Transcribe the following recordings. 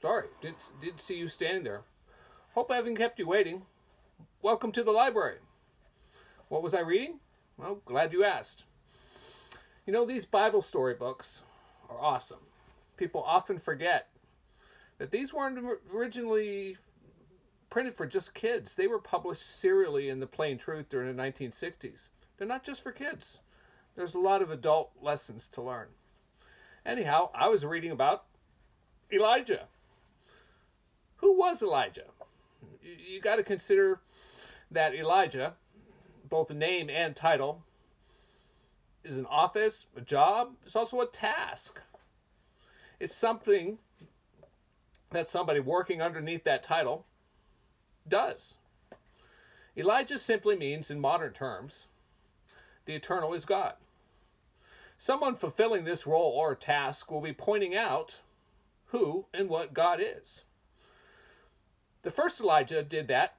Sorry, did see you standing there. Hope I haven't kept you waiting. Welcome to the library. What was I reading? Well, glad you asked. You know, these Bible story books are awesome. People often forget that these weren't originally printed for just kids. They were published serially in the Plain Truth during the 1960s. They're not just for kids. There's a lot of adult lessons to learn. Anyhow, I was reading about Elijah. Who was Elijah? You got to consider that Elijah, both the name and title, is an office, a job. It's also a task. It's something that somebody working underneath that title does. Elijah simply means, in modern terms, the eternal is God. Someone fulfilling this role or task will be pointing out who and what God is. The first Elijah did that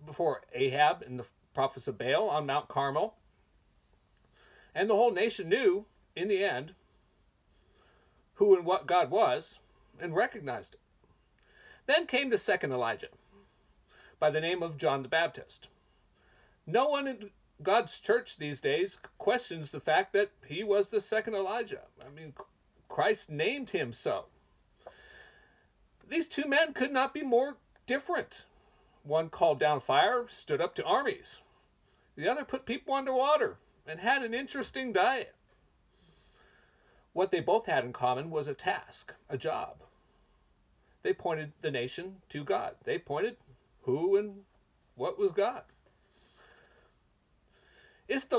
before Ahab and the prophets of Baal on Mount Carmel. And the whole nation knew, in the end, who and what God was and recognized it. Then came the second Elijah, by the name of John the Baptist. No one in God's church these days questions the fact that he was the second Elijah. I mean, Christ named him so. These two men could not be more different. One called down fire, stood up to armies. The other put people underwater and had an interesting diet. What they both had in common was a task, a job. They pointed the nation to God. They pointed who and what was God. It's the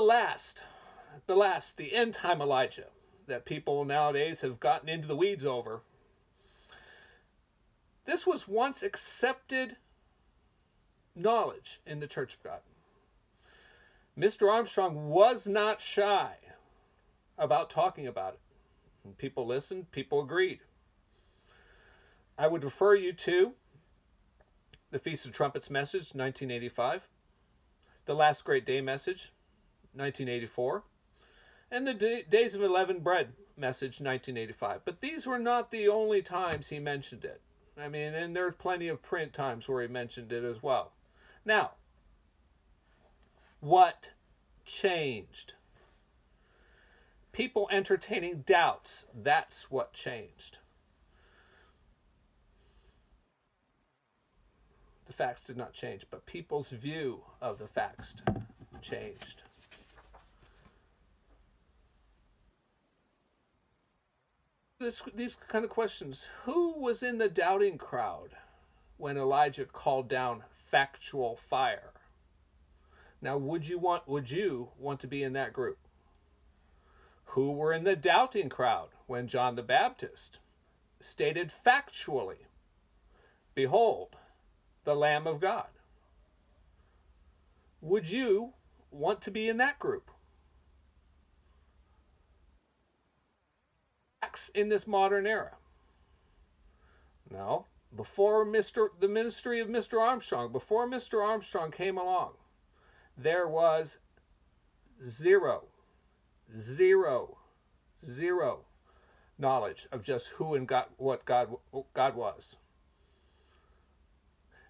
end time Elijah that people nowadays have gotten into the weeds over. This was once accepted knowledge in the Church of God. Mr. Armstrong was not shy about talking about it. And people listened, people agreed. I would refer you to the Feast of Trumpets message, 1985, the Last Great Day message, 1984, and the Days of Unleavened Bread message, 1985. But these were not the only times he mentioned it. I mean, and there are plenty of print times where he mentioned it as well. Now, what changed? People entertaining doubts. That's what changed. The facts did not change, but people's view of the facts changed. These kind of questions. Who was in the doubting crowd when Elijah called down factual fire? Now, would you want to be in that group? Who were in the doubting crowd when John the Baptist stated factually, "Behold, the Lamb of God"? Would you want to be in that group? In this modern era. No, before the ministry of Mr. Armstrong, before Mr. Armstrong came along, there was zero knowledge of just who and what God was.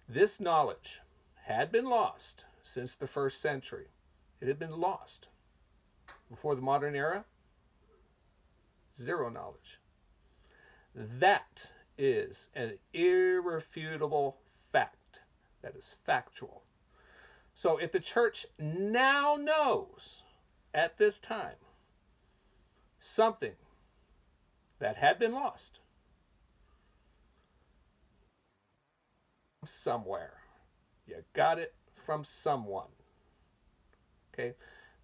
This knowledge had been lost since the first century. It had been lost. Before the modern era, zero knowledge. That is an irrefutable fact. That is factual. So if the church now knows at this time something that had been lost somewhere, you got it from someone. Okay?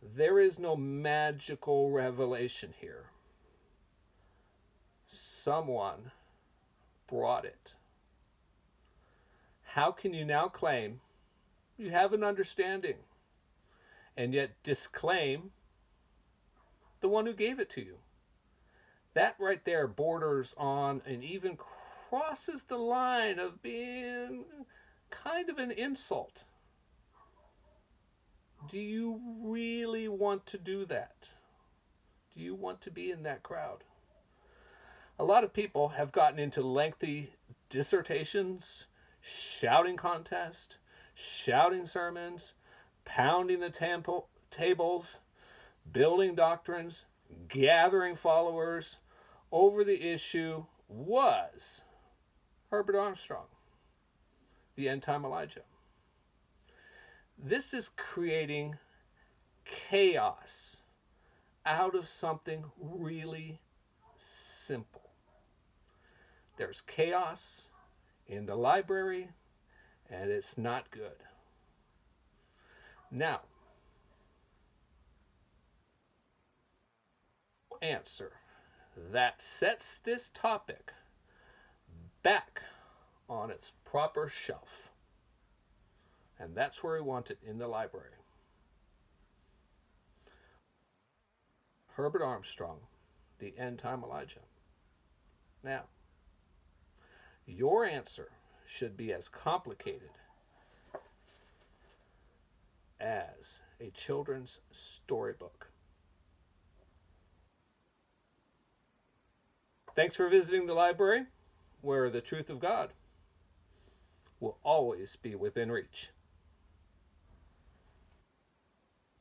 There is no magical revelation here. Someone brought it. How can you now claim you have an understanding and yet disclaim the one who gave it to you? That right there borders on and even crosses the line of being kind of an insult. Do you really want to do that? Do you want to be in that crowd? A lot of people have gotten into lengthy dissertations, shouting contests, shouting sermons, pounding the tables, building doctrines, gathering followers over the issue, was Herbert Armstrong the end-time Elijah? This is creating chaos out of something really simple. There's chaos in the library, and it's not good. Now, answer that sets this topic back on its proper shelf. And that's where we want it, in the library. Herbert Armstrong, the end-time Elijah. Now, your answer should be as complicated as a children's storybook. Thanks for visiting the library, where the truth of God will always be within reach.